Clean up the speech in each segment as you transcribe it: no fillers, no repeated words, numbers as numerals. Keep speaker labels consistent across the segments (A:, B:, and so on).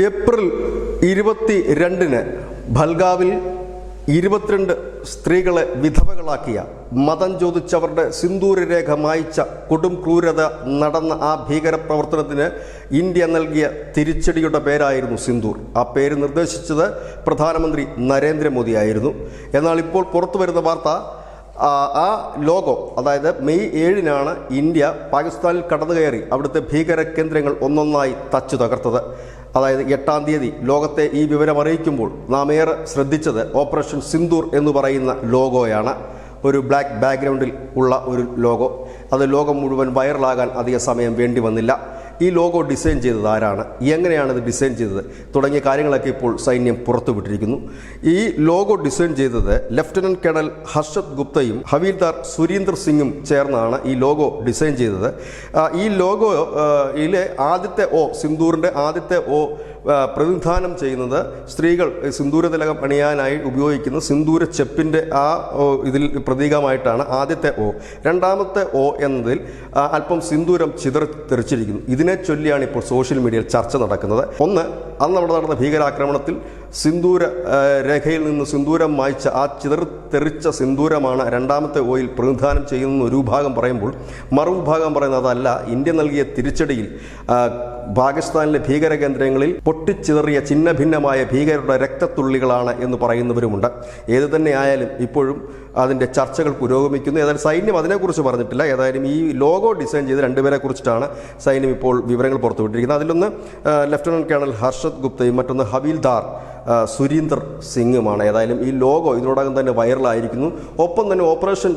A: April 22-ന് ബൽഗാവിൽ 22 സ്ത്രീകളെ വിധവകളാക്കിയ, മതം ചോദിച്ചവരുടെ സിന്ദൂരരേഖ മായ്ച്ച കൊടും ക്രൂരത നടന്ന ആ ഭീകരപ്രവർത്തനത്തിന് ഇന്ത്യ നൽകിയ തിരിച്ചടിയുടെ പേരായിരുന്നു സിന്ദൂർ. ആ പേര് നിർദ്ദേശിച്ചത് പ്രധാനമന്ത്രി നരേന്ദ്രമോദിയായിരുന്നു. എന്നാൽ ഇപ്പോൾ പുറത്തു വരുന്ന വാർത്ത, ആ ലോഗോ, അതായത് മെയ് 7-നാണ് ഇന്ത്യ പാകിസ്ഥാനിൽ കടന്നുകയറി അവിടുത്തെ ഭീകര കേന്ദ്രങ്ങൾ ഒന്നൊന്നായി തച്ചു തകർത്തത്. അതായത് 8-ാം തീയതി ലോകത്തെ ഈ വിവരം അറിയിക്കുമ്പോൾ നാം ഏറെ ശ്രദ്ധിച്ചത് ഓപ്പറേഷൻ സിന്ദൂർ എന്ന് പറയുന്ന ലോഗോയാണ്. ഒരു ബ്ലാക്ക് ബാക്ക്ഗ്രൗണ്ടിൽ ഉള്ള ഒരു ലോഗോ. അത് ലോകം മുഴുവൻ വൈറലാകാൻ അധിക സമയം വേണ്ടി വന്നില്ല. ഈ ലോഗോ ഡിസൈൻ ചെയ്തത് ആരാണ്, എങ്ങനെയാണ് ഇത് ഡിസൈൻ ചെയ്തത് തുടങ്ങിയ കാര്യങ്ങളൊക്കെ ഇപ്പോൾ സൈന്യം പുറത്തുവിട്ടിരിക്കുന്നു. ഈ ലോഗോ ഡിസൈൻ ചെയ്തത് ലഫ്റ്റനന്റ് കേണൽ ഹർഷത് ഗുപ്തയും ഹവീൽദാർ സുരീന്ദർ സിംഗും ചേർന്നാണ് ഈ ലോഗോ ഡിസൈൻ ചെയ്തത്. ഈ ലോഗോയിലെ ആദ്യത്തെ ഓ, സിന്ദൂറിൻ്റെ ആദ്യത്തെ ഓ പ്രതിനിധാനം ചെയ്യുന്നത് സ്ത്രീകൾ സിന്ദൂര തിലകം അണിയാനായി ഉപയോഗിക്കുന്ന സിന്ദൂര ചെപ്പിൻ്റെ ആ ഇതിൽ പ്രതീകമായിട്ടാണ് ആദ്യത്തെ ഓ. രണ്ടാമത്തെ ഓ എന്നതിൽ അല്പം സിന്ദൂരം ചിതറിത്തെറിച്ചിരിക്കുന്നു. ഇതിനെ ചൊല്ലിയാണ് ഇപ്പോൾ സോഷ്യൽ മീഡിയയിൽ ചർച്ച നടക്കുന്നത്. ഒന്ന്, അന്ന് അവിടെ നടന്ന ഭീകരാക്രമണത്തിൽ സിന്ദൂര രേഖയിൽ നിന്ന് സിന്ദൂരം മായ്ച്ച ആ ചിതറിത്തെറിച്ച സിന്ദൂരമാണ് രണ്ടാമത്തെ ഓയിൽ പ്രതിനിധാനം ചെയ്യുന്ന ഒരു വിഭാഗം പറയുമ്പോൾ, മറുവിഭാഗം പറയുന്നത് അതല്ല, ഇന്ത്യ നൽകിയ തിരിച്ചടിയിൽ പാകിസ്ഥാനിലെ ഭീകര കേന്ദ്രങ്ങളിൽ പൊട്ടിച്ചിതറിയ ചിഹ്ന ഭിന്നമായ ഭീകരരുടെ രക്തത്തുള്ളികളാണ് എന്ന് പറയുന്നവരുമുണ്ട്. ഏതു തന്നെ ആയാലും ഇപ്പോഴും അതിൻ്റെ ചർച്ചകൾ പുരോഗമിക്കുന്നു. ഏതായാലും സൈന്യം അതിനെക്കുറിച്ച് പറഞ്ഞിട്ടില്ല. ഏതായാലും ഈ ലോഗോ ഡിസൈൻ ചെയ്ത് രണ്ടുപേരെ കുറിച്ചിട്ടാണ് സൈന്യം ഇപ്പോൾ വിവരങ്ങൾ പുറത്തുവിട്ടിരിക്കുന്നത്. അതിലൊന്ന് ലഫ്റ്റനന്റ് കേണൽ ഹർഷത് ഗുപ്തയും മറ്റൊന്ന് ഹവീൽദാർ സുരീന്ദർ സിംഗുമാണ്. ഏതായാലും ഈ ലോഗോ ഇതിനോടകം തന്നെ വൈറലായിരിക്കുന്നു. ഒപ്പം തന്നെ ഓപ്പറേഷൻ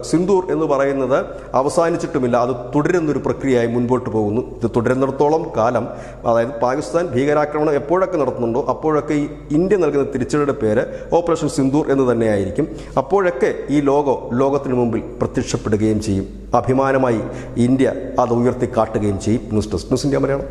A: സിന്ദൂർ എന്ന് പറയുന്നത് അവസാനിച്ചിട്ടുമില്ല, അത് തുടരുന്നൊരു പ്രക്രിയയായി മുൻപോട്ട് പോകുന്നു. ഇത് തുടരുന്നിടത്തോളം കാലം, അതായത് പാകിസ്ഥാൻ ഭീകരാക്രമണം എപ്പോഴൊക്കെ നടത്തുന്നുണ്ടോ അപ്പോഴൊക്കെ ഈ ഇന്ത്യ നൽകുന്ന തിരിച്ചടിയുടെ പേര് ഓപ്പറേഷൻ സിന്ദൂർ എന്ന് തന്നെയായിരിക്കും. അപ്പോഴൊക്കെ ഈ ലോഗോ ലോകത്തിന് മുമ്പിൽ പ്രത്യക്ഷപ്പെടുകയും ചെയ്യും. അഭിമാനമായി ഇന്ത്യ അത് ഉയർത്തി കാട്ടുകയും ചെയ്യും. News desk, news India Malayalam.